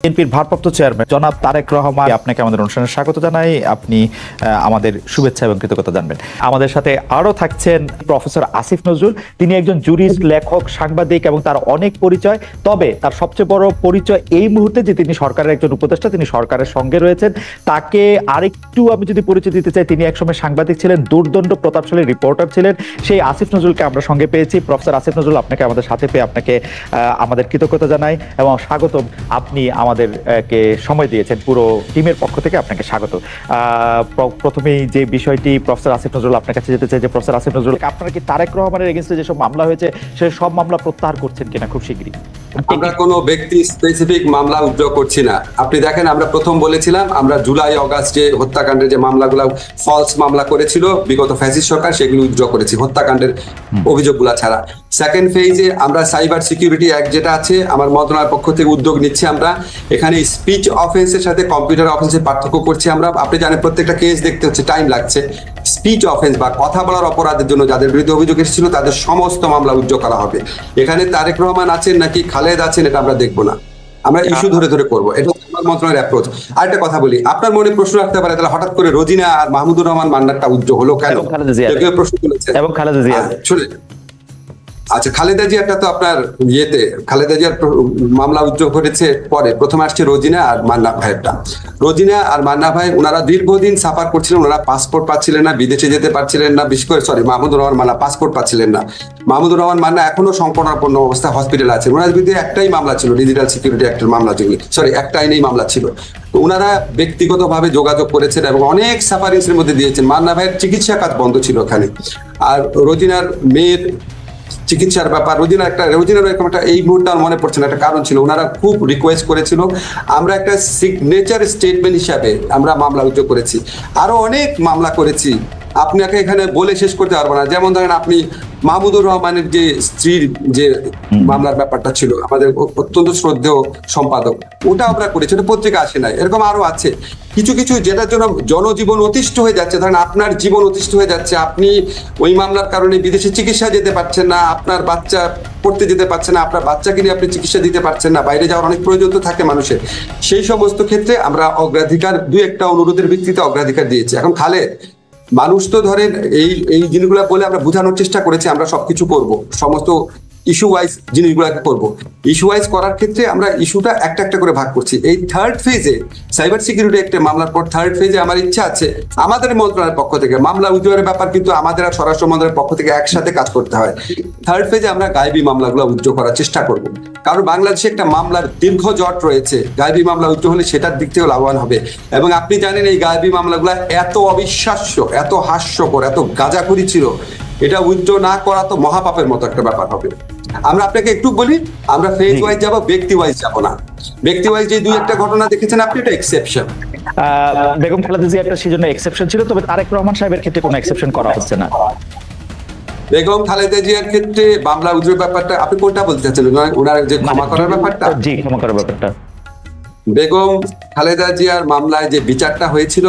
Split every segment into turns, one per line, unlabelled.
বিএনপির ভারপ্রাপ্ত চেয়ারম্যান জনাব তারেক রহমান, আপনাকে আমাদের অনুষ্ঠানে স্বাগত জানাই। আপনি আমাদের শুভেচ্ছা এবং কৃতজ্ঞতা জানবেন। আমাদের সাথে আরো থাকছেন প্রফেসর আসিফ নজরুল। তিনি একজন জুরিস্ট, লেখক, সাংবাদিক এবং তার অনেক পরিচয়। তবে তার সবচেয়ে বড় পরিচয় এই মুহূর্তে যে তিনি সরকারের একজন উপদেষ্টা, তিনি সরকারের সঙ্গে রয়েছেন। তাকে আরেকটু আমি যদি পরিচয় দিতে চাই, তিনি একসময় সাংবাদিক ছিলেন, দুর্দণ্ড প্রতাপশালী রিপোর্টার ছিলেন। সেই আসিফ নজরুলকে আমরা সঙ্গে পেয়েছি। প্রফেসর আসিফ নজরুল, আপনাকে আমাদের সাথে পেয়ে আপনাকে আমাদের কৃতজ্ঞতা জানাই এবং স্বাগতম। আপনি আমাদেরকে সময় দিয়েছেন, পুরো টিমের পক্ষ থেকে আপনাকে স্বাগত। প্রথমেই যে বিষয়টি প্রফেসর আসিফ নজরুল আপনার কাছে যেতে চাই যে প্রফেসর আসিফ নজরুল, আপনারা কি তারেক রহমানের এগেইনস্টে যেসব মামলা হয়েছে সেই সব মামলা প্রত্যাহার করছেন কিনা খুব শীঘ্রই?
আমরা কোনো ব্যক্তি স্পেসিফিক মামলা উইথড্র করছি না। আপনি দেখেন, আমরা প্রথম বলেছিলাম আমরা জুলাই অগাস্টে হত্যাকাণ্ডের যে মামলাগুলো ফলস মামলা করেছিল বিগত ফ্যাসিস্ট সরকার, সেগুলো উইথড্র করেছি হত্যাকাণ্ডের অভিযোগগুলো ছাড়া। সেকেন্ড ফেজে আমরা সাইবার সিকিউরিটি অ্যাক্ট যেটা আছে আমার মন্ত্রণালয়ের পক্ষ থেকে উদ্যোগ নিচ্ছি। আমরা এখানে স্পিচ অফেন্সের সাথে কম্পিউটার অফেন্সের পার্থক্য করছি। আমরা, আপনি জানেন, প্রত্যেকটা কেস দেখতে হচ্ছে, টাইম লাগছে। স্পিচ অফেন্স বা কথা বলার অপরাধের জন্য যাদের বিরুদ্ধে অভিযোগ এসেছিল তাদের সমস্ত মামলা উইথড্র করা হবে। এখানে তারেক রহমান আছেন নাকি খালেদ আছেন এটা আমরা দেখবো না, আমরা ইস্যু ধরে ধরে করবো। এটা আমার মন্ত্রণালয়ের অ্যাপ্রোচ। আরেকটা কথা বলি, আপনার মনে প্রশ্ন রাখতে পারে তাহলে হঠাৎ করে রোজিনা আর মাহমুদুর রহমান মান্নারটা উইথড্র হলো কেন? প্রশ্ন তুলেছে এবং খালেদা জিয়া। আচ্ছা, খালেদা জিয়াটা তো আপনার খালেদা জিয়ার মামলা উইথড্র করেছে পরে। প্রথমে আসছে রোজিনা আর মান্না ভাইয়েরটা। রোজিনা আর মান্না ভাই ওনারা দীর্ঘদিন সাফার করছিলেন, ওনারা পাসপোর্ট পাচ্ছিলেন না, বিদেশে যেতে পারছিলেন না। বিশেষ করে মাহমুদুর রহমান মান্না পাসপোর্ট পাচ্ছিলেন না। মাহমুদুর রহমান মান্না এখনো সংকটাপন্ন অবস্থায় হসপিটালে আছেন। ওনার বিরুদ্ধে একটাই মামলা ছিল, ডিজিটাল সিকিউরিটি অ্যাক্টের মামলা, একটা আইনেই মামলা ছিল। ওনারা ব্যক্তিগতভাবে যোগাযোগ করেছেন এবং অনেক সাফারিংসের মধ্যে দিয়েছেন। মান্না ভাইয়ের চিকিৎসা কাজ বন্ধ ছিল ওখানে। আর রোজিনার মেয়ের চিকিৎসার ব্যাপার, রোজিনার একটা এই মুহূর্তে আমার মনে পড়ছে না, একটা কারণ ছিল। ওনারা খুব রিকোয়েস্ট করেছিল, আমরা একটা সিগনেচার স্টেটমেন্ট হিসাবে আমরা মামলা উইথড্র করেছি। আরো অনেক মামলা করেছি, আপনাকে এখানে বলে শেষ করতে পারবো না। যেমন ধরেন, আপনি মাহমুদুর রহমানের যে স্ত্রীর যে মামলার ব্যাপারটা ছিল, আমাদের অত্যন্ত শ্রদ্ধেয় সম্পাদক, ওটা আমরা করেছি, ওটা পত্রিকা আসে নাই। এরকম আরো আছে কিছু কিছু যেটার জন্য জনজীবন অতিষ্ঠ হয়ে যাচ্ছে। ধরেন আপনার জীবন অতিষ্ঠ হয়ে যাচ্ছে, আপনি ওই মামলার কারণে বিদেশে চিকিৎসা যেতে পারছেন না, আপনার বাচ্চা পড়তে যেতে পারছেন না, আপনার বাচ্চাকে নিয়ে আপনি চিকিৎসা দিতে পারছেন না, বাইরে যাওয়ার অনেক প্রয়োজন তো থাকে মানুষের। সেই সমস্ত ক্ষেত্রে আমরা অগ্রাধিকার, দুই একটা অনুরোধের ভিত্তিতে অগ্রাধিকার দিয়েছি। এখন খালেদ মানুষ তো ধরেন এই জিনিসগুলো বলে আমরা বোঝানোর চেষ্টা করেছি আমরা সবকিছু করব, সমস্ত ইস্যু ওয়াইজ জিনিসগুলোকে করব। ইস্যু ওয়াইজ করার ক্ষেত্রে আমরা ইস্যুটা একটা একটা করে ভাগ করছি। এই থার্ড ফেজে সাইবার সিকিউরিটি একটা মামলার পর থার্ড ফেজে আমার ইচ্ছা আছে আমাদের মন্ত্রণালয়ের পক্ষ থেকে মামলা উইথড্রয়ের ব্যাপার, কিন্তু আমাদের আর স্বরাষ্ট্র মন্ত্রণালয়ের পক্ষ থেকে একসাথে কাজ করতে হয়। থার্ড ফেজে আমরা গায়েবী মামলাগুলো উইথড্র করার চেষ্টা করব, কারণ বাংলাদেশে একটা মামলার দীর্ঘ জট রয়েছে। গায়েবী মামলা উইথড্র হলে সেটার দিক থেকেও লাভবান হবে। এবং আপনি জানেন এই গায়েবী মামলাগুলো এত অবিশ্বাস্য, এত হাস্যকর, এত গাঁজাখুরি ছিল, এটা উইথড্র না করা তো মহাপাপের মতো একটা ব্যাপার হবে। আমরা আপনাকে একটু বলি, আমরা ফেজ ওয়াইজ যাব, ব্যক্তি ওয়াইজ যাব না। ব্যক্তি ওয়াইজ যে দুই একটা ঘটনা দেখেছেন আপনি, এটা এক্সেপশন।
বেগম খালেদা জিয়াটা সেজন্য এক্সেপশন ছিল, তবে তারেক রহমান সাহেবের ক্ষেত্রে কোনো এক্সেপশন করা হচ্ছে না।
বেগম খালেদা জিয়ার ক্ষেত্রে মামলা উইথড্র ব্যাপারটা আপনি কোনটা বলতে চাচ্ছেন? ওনার যে ক্ষমা করার ব্যাপারটা?
জি, ক্ষমা করার ব্যাপারটা।
বেগম খালেদা জিয়ার মামলায় যে বিচারটা হয়েছিল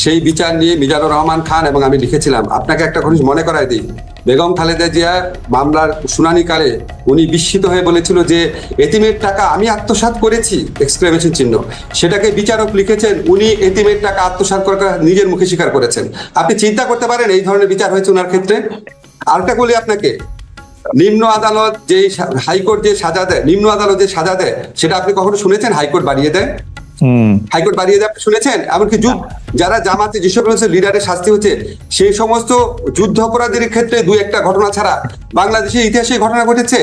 সেই বিচার নিয়ে মিজানুর রহমান খান এবং আমি লিখেছিলাম। আপনাকে একটা জিনিস মনে করাই দিই, বেগম খালেদা জিয়া মামলার শুনানিকালে উনি বিস্মিত হয়ে বলেছিল যে এতিমের টাকা আমি আত্মসাৎ করেছি, এক্সক্লেমেশন চিহ্ন। সেটাকে বিচারক লিখেছেন উনি এতিমের টাকা আত্মসাৎ করে নিজের মুখে স্বীকার করেছেন। আপনি চিন্তা করতে পারেন এই ধরনের বিচার হয়েছে ওনার ক্ষেত্রে। আরেকটা বলি আপনাকে, নিম্ন আদালত যে হাইকোর্ট যে সাজা দেয়, নিম্ন আদালত যে সাজা দেয়, সেটা আপনি কখনো শুনেছেন হাইকোর্ট বাড়িয়ে দেয়? হাইকোর্ট বাড়িয়ে দেয় আপনি শুনেছেন? এমনকি যারা জামাতে যেসব লিডারের শাস্তি হচ্ছে সেই সমস্ত যুদ্ধ অপরাধীর ক্ষেত্রে দুই একটা ঘটনা ছাড়া বাংলাদেশের ইতিহাসে ঘটনা ঘটেছে।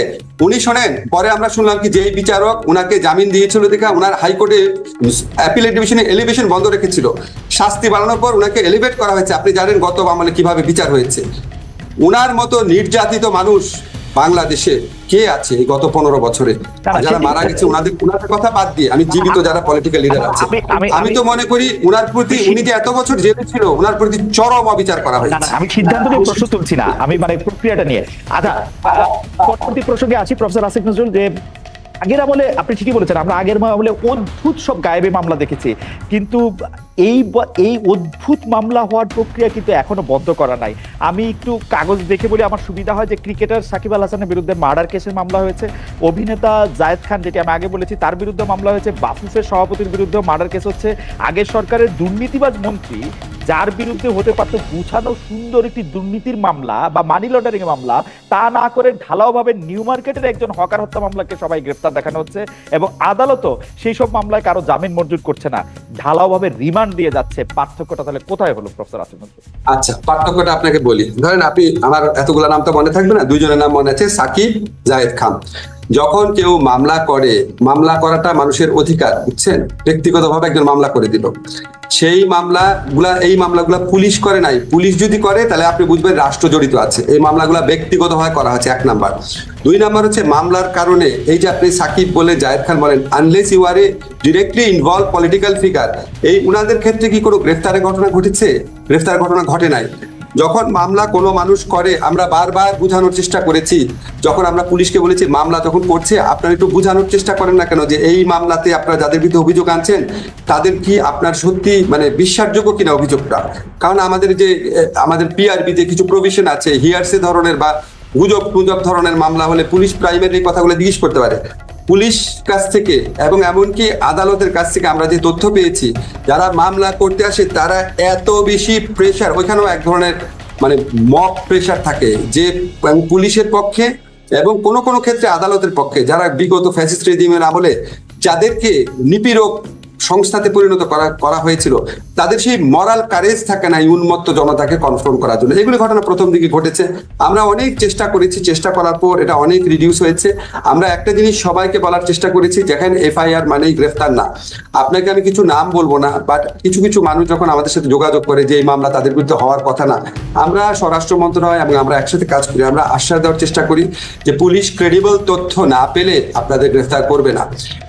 উনি শোনেন, পরে আমরা শুনলাম কি যেই বিচারক উনাকে জামিন দিয়েছিল দেখা উনার হাইকোর্টে অ্যাপিলেট ডিভিশনে এলিভেশন বন্ধ রেখেছিল, শাস্তি বাড়ানোর পর উনাকে এলিভেট করা হয়েছে। আপনি জানেন গত আমলে কিভাবে বিচার হয়েছে। উনার মতো নির্যাতিত মানুষ বাংলাদেশে কে আছে এই গত 15 বছরে? যারা মারা গেছে ওনাদের কথা বাদ দিয়ে আমি জীবিত যারা পলিটিক্যাল লিডার আছে, আমি তো মনে করি উনার প্রতি, উনি যে এত বছর জেলে ছিল, উনার প্রতি চরম অবিচার করা হয়েছে।
আমি সিদ্ধান্ত নিয়ে প্রশ্ন তুলছি না, আমি মানে প্রক্রিয়াটা নিয়ে। আচ্ছা, পরবর্তী প্রসঙ্গে আসি প্রফেসর আসিফ নজরুল। যে আগের আমলে আপনি ঠিকই বলেছেন, আমরা আগের আমলে অদ্ভুত সব গায়েবী মামলা দেখেছি, কিন্তু এই অদ্ভুত মামলা হওয়ার প্রক্রিয়া কিন্তু এখনো বন্ধ করা নাই। আমি একটু কাগজ দেখে বলি, আমার সুবিধা হয় যে ক্রিকেটার সাকিব আল হাসানের বিরুদ্ধে মার্ডার কেসের মামলা হয়েছে, অভিনেতা জায়েদ খান, যেটি আমি আগে বলেছি, তার বিরুদ্ধে মামলা হয়েছে, বাফুফের সভাপতির বিরুদ্ধে মার্ডার কেস হচ্ছে, আগের সরকারের দুর্নীতিবাজ মন্ত্রী যার বিরুদ্ধে হতে পারত গুছানো সুন্দর একটি দুর্নীতির মামলা বা মানি লন্ডারিং এর মামলা, তা না করে ঢালাওভাবে নিউ মার্কেটের একজন হকার হত্যা মামলাকে সবাই গ্রেফতার দেখানো হচ্ছে, এবং আদালতও সেই সব মামলায় কারো জামিন মঞ্জুর করছে না, ঢালাওভাবে রিমান্ড দিয়ে যাচ্ছে। পার্থক্যটা তাহলে কোথায় হলো প্রফেসর আসিফ নজরুল?
আচ্ছা, পার্থক্যটা আপনাকে বলি। ধরেন আপনি, আমার এতগুলো নাম তো মনে থাকবে না, দুইজনের নাম মনে আছে, সাকিব, জায়েদ খান। যখন কেউ মামলা করে, মামলা করাটা মানুষের অধিকার, বুঝছেন? ব্যক্তিগতভাবে একজন মামলা করে দিল, সেই এই মামলাগুলা পুলিশ করে নাই। পুলিশ যদি করে তাহলে আপনি বুঝবেন রাষ্ট্র জড়িত আছে। এই মামলাগুলা ব্যক্তিগতভাবে করা হচ্ছে, 1 নাম্বার। 2 নাম্বার হচ্ছে মামলার কারণে, এই যে আপনি সাকিব বলে জায়েদ খান বলেন, unless you are a directly involve political figure, এই উনাদের ক্ষেত্রে কি কোনো গ্রেফতারের ঘটনা ঘটেছে? গ্রেফতার ঘটনা ঘটে নাই। যখন মামলা কোনো মানুষ করে, আমরা বারবার বোঝানোর চেষ্টা করেছি, যখন আমরা পুলিশকে বলেছি মামলা যখন করছে আপনারা একটু বোঝানোর চেষ্টা করেন না কেন যে এই মামলাতে আপনারা যাদের বিরুদ্ধে অভিযোগ আনছেন তাদের কি আপনার সত্যি মানে বিশ্বাসযোগ্য কিনা অভিযোগটা। কারণ আমাদের পিআরবিতে কিছু প্রভিশন আছে, হিয়ারসে ধরনের বা গুজব ধরনের মামলা হলে পুলিশ প্রাইমারি কথাগুলো জিজ্ঞেস করতে পারে। পুলিশ কাছ থেকে এবং এমনকি আদালতের কাছ থেকে আমরা যে তথ্য পেয়েছি, যারা মামলা করতে আসে তারা এত বেশি প্রেশার, ওইখানেও এক ধরনের মানে মক প্রেশার থাকে যে পুলিশের পক্ষে এবং কোনো ক্ষেত্রে আদালতের পক্ষে, যারা বিগত ফ্যাসিস্ট রেজিমের আমলে যাদেরকে নিপীড়ক সংস্থাতে পরিণত করা হয়েছিল, তাদের সেই মরাল কারেজ থাকে না এই উন্মত্ত জনতাকে কনফ্রন্ট করার জন্য। এগুলি ঘটনা প্রথম দিকে ঘটেছে। আমরা অনেক চেষ্টা করেছি, চেষ্টা করার পর এটা অনেক রিডিউস হয়েছে। আমরা একটা জিনিস সবাইকে বলার চেষ্টা করেছি, যেখানে এফআইআর মানেই গ্রেফতার না। আপনাকে আমি কিছু নাম বলবো না, বাট কিছু মানুষ যখন আমাদের সাথে যোগাযোগ করে যে এই মামলা তাদের বিরুদ্ধে হওয়ার কথা না, আমরা স্বরাষ্ট্র মন্ত্রণালয় এবং আমরা একসাথে কাজ করি, আমরা আশ্বাস দেওয়ার চেষ্টা করি যে পুলিশ ক্রেডিবল তথ্য না পেলে আপনাদের গ্রেফতার করবে না।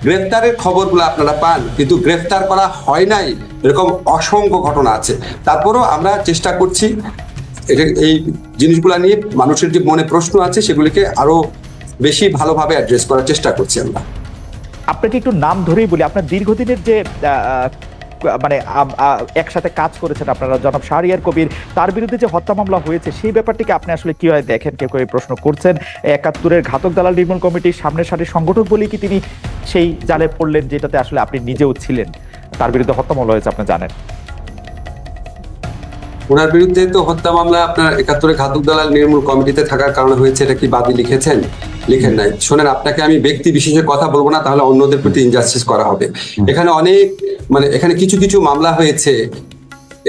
গ্রেফতারের খবরগুলো আপনারা পান, কিন্তু গ্রেফতার করা হয় নাই এরকম অসংখ্য ঘটনা আছে। তারপরও আমরা চেষ্টা করছি এই জিনিসগুলো নিয়ে মানুষের যে মনে প্রশ্ন আছে সেগুলিকে আরো বেশি ভালোভাবে অ্যাড্রেস করার চেষ্টা করছি আমরা।
আপনাকে একটু নাম ধরেই বলি, আপনার দীর্ঘদিনের যে মানে একসাথে কাজ করেছেন আপনারা, জনাব শাহরিয়ার কবির, তার বিরুদ্ধে যে হত্যা মামলা হয়েছে সেই ব্যাপারটিকে আপনি আসলে কিভাবে দেখেন? কেউ কেউ প্রশ্ন করছেন ৭১-এর ঘাতক দালাল নির্মূল কমিটির সামনের সারির সংগঠক বলেই কি তিনি সেই জালে পড়লেন যেটাতে আসলে আপনি নিজেও ছিলেন? তার বিরুদ্ধে হত্যা মামলা হয়েছে, আপনি জানেন।
ওনার বিরুদ্ধে তো হত্যা মামলা আপনার ৭১-এর ঘাতক দালাল নির্মূল কমিটিতে থাকার কারণে হয়েছে, এটা কি বাদী লিখেছেন? লিখেন নাই। শোনেন, আপনাকে আমি ব্যক্তি বিশেষের কথা বলবো না, তাহলে অন্যদের প্রতি ইনজাস্টিস করা হবে। এখানে এখানে কিছু মামলা হয়েছে,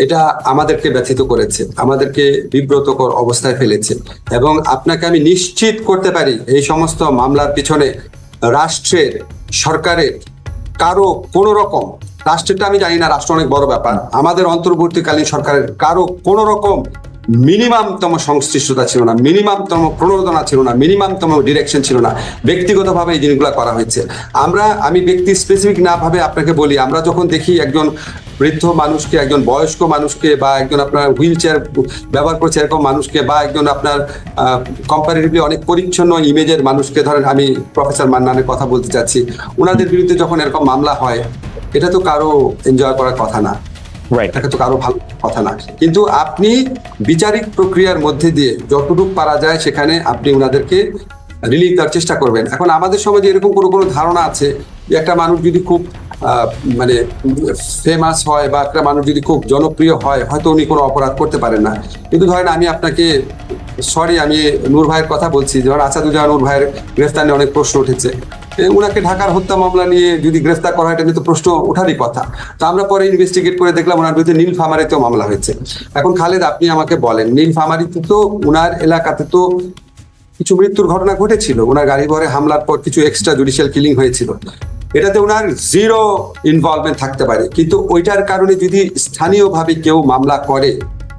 এটা আমাদেরকে ব্যথিত করেছে, আমাদেরকে বিব্রতকর অবস্থায় ফেলেছে, এবং আপনাকে আমি নিশ্চিত করতে পারি এই সমস্ত মামলার পিছনে রাষ্ট্রের, সরকারের কারো কোনো রকম, রাষ্ট্রটা আমি জানি না, রাষ্ট্র অনেক বড় ব্যাপার, আমাদের অন্তর্বর্তীকালীন সরকারের কারো কোনো রকম মিনিমামতম সংশ্লিষ্টতা ছিল না, মিনিমামতম প্রণোদনা ছিল না, মিনিমামতম ডিরেকশন ছিল না। ব্যক্তিগতভাবে এই জিনিসগুলো করা হয়েছে। আমি ব্যক্তি স্পেসিফিক না ভাবে আপনাকে বলি, আমরা যখন দেখি একজন বৃদ্ধ মানুষকে, একজন বয়স্ক মানুষকে, বা একজন আপনার হুইল চেয়ার ব্যবহার করছে এরকম মানুষকে, বা একজন আপনার কম্পারেটিভলি অনেক পরিচ্ছন্ন ইমেজের মানুষকে, ধরেন আমি প্রফেসর মান্নানের কথা বলতে চাচ্ছি, ওনাদের বিরুদ্ধে যখন এরকম মামলা হয়, এটা তো কারো এনজয় করার কথা না, এটাকে তো কারো ভালো কথা না। কিন্তু আপনি বিচারিক প্রক্রিয়ার মধ্যে দিয়ে যতটুকু পারা যায় সেখানে আপনি ওনাদেরকে রিলিফ দেওয়ার চেষ্টা করবেন। এখন আমাদের সমাজে এরকম কোনো ধারণা আছে যে একটা মানুষ যদি খুব মানে ফেমাস হয় বা একটা মানুষ যদি খুব জনপ্রিয় হয়, হয়তো উনি কোনো অপরাধ করতে পারেন না। কিন্তু ধরেন আমি আপনাকে আমি নূর ভাইয়ের কথা বলছি, ধরেন আসাদুজ্জামান নূর ভাইয়ের গ্রেফতার নিয়ে অনেক প্রশ্ন উঠেছে, উনাকে ঢাকার হত্যা মামলা নিয়ে যদি গ্রেফতার করা হয় এটা নিয়ে তো প্রশ্ন ওঠারই কথা। তো আমরা পরে ইনভেস্টিগেট করে দেখলাম ওনার বিরুদ্ধে নীলফামারীতেও মামলা হয়েছে। এখন খালেদ, আপনি আমাকে বলেন, নীলফামারীতে তো উনার এলাকাতে তো কিছু মৃত্যুর ঘটনা ঘটেছিল, ওনার গাড়ি ভরে হামলার পর কিছু এক্সট্রা জুডিশিয়াল কিলিং হয়েছিল, এটাতে ওনার জিরো ইনভলভমেন্ট থাকতে পারে। কিন্তু ওইটার কারণে যদি স্থানীয়ভাবে কেউ মামলা করে,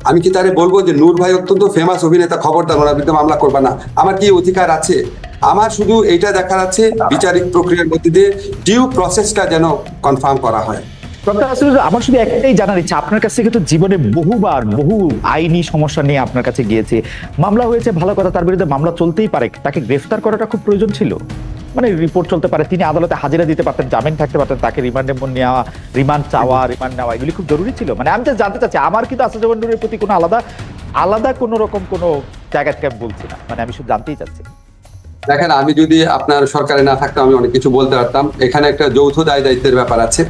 আমি কি তারে বলবো যে নূর ভাই অত্যন্ত ফেমাস অভিনেতা, খবরদার ওনার বিরুদ্ধে মামলা করবা না? আমার কি অধিকার আছে? আমার শুধু এইটা দেখার আছে বিচারিক প্রক্রিয়ার মধ্যে দিয়ে ডিউ প্রসেসটা যেন কনফার্ম করা হয়।
আমার শুধু একটাই জানার ইচ্ছা, আপনার কাছ থেকে তো জীবনে বহু আইনি সমস্যা নিয়ে আপনার কাছে গিয়েছে, মামলা হয়েছে ভালো কথা, তার বিরুদ্ধে মামলা চলতেই পারে, তাকে গ্রেফতার করাটা খুব প্রয়োজন ছিল? মানে রিপোর্ট চলতে পারে, তিনি আদালতে হাজিরা দিতে পারতেন, জামিন থাকতে পারতেন, তাকে রিমান্ডে নেওয়া, রিমান্ড চাওয়া, রিমান্ড নেওয়া, এগুলি খুব জরুরি ছিল। মানে আমি জানতে চাচ্ছি, আমার কিন্তু আসাদুজ্জামান নূরের প্রতি কোনো আলাদা কোনো রকম কোনো জায়গা থেকে আমি বলছি না, মানে আমি শুধু জানতেই চাচ্ছি।
দেখেন, আমি যদি আপনার সরকারে না থাকতাম আমি অনেক কিছু বলতে পারতাম। এখানে একটা যৌথ দায় দায়িত্বের ব্যাপার আছে।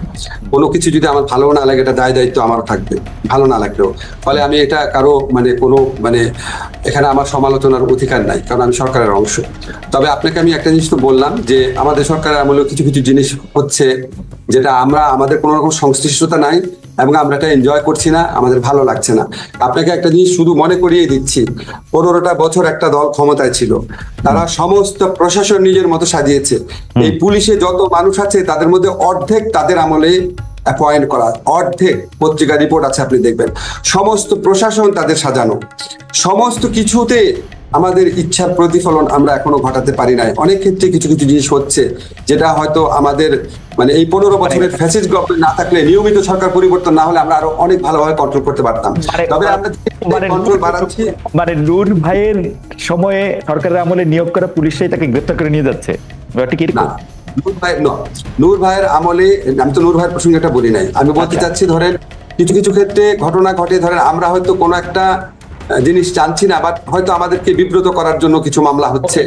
কোনো কিছু যদি আমার ভালো না লাগে, এটা দায় দায়িত্ব আমারও থাকবে, ভালো না লাগলেও। ফলে আমি এটা কারো এখানে আমার সমালোচনার অধিকার নাই, কারণ আমি সরকারের অংশ। তবে আপনাকে আমি একটা জিনিস তো বললাম যে আমাদের সরকারের আমলেও কিছু কিছু জিনিস হচ্ছে যেটা আমাদের কোনো রকম সংশ্লিষ্টতা নাই এবং আমরা এটা এনজয় করছি না, আমাদের ভালো লাগছে না। আপনাকে একটা জিনিস শুধু মনে করিয়ে দিচ্ছি, 15টা বছর একটা দল ক্ষমতায় ছিল, তারা সমস্ত প্রশাসন নিজের মতো সাজিয়েছে। এই পুলিশে যত মানুষ আছে তাদের মধ্যে অর্ধেক তাদের আমলে অ্যাপয়েন্ট করা, অর্ধেক পত্রিকা রিপোর্ট আছে, আপনি দেখবেন সমস্ত প্রশাসন তাদের সাজানো। সমস্ত কিছুতে আমাদের ইচ্ছার প্রতিফলন আমরা এখনো ঘটাতে পারি নাই। অনেক ক্ষেত্রে কিছু কিছু জিনিস হচ্ছে যেটা হয়তো আমাদের এই 15 বছরের ফ্যাসিস্ট গভর্নমেন্ট না থাকলে, নিয়মিত সরকার পরিবর্তন না হলে আমরা আরো অনেক ভালোভাবে কন্ট্রোল করতে পারতাম। তবে আমরা কন্ট্রোল বাড়াচ্ছি।
মানে নূর ভাইয়ের সময়ে সরকারের আমলে নিয়োগ করা পুলিশরাই তাকে গ্রেফতার করে নিয়ে যাচ্ছে,
না নূর ভাইয়ের আমলে, আমি তো নূর ভাইয়ের প্রসঙ্গে এটা বলি নাই। আমি বলতে চাচ্ছি, ধরেন কিছু কিছু ক্ষেত্রে ঘটনা ঘটে, ধরেন আমরা হয়তো কোনো একটা জিনিস জানছি না, বাট হয়তো আমাদেরকে বিব্রত করার জন্য কিছু মামলা হচ্ছে।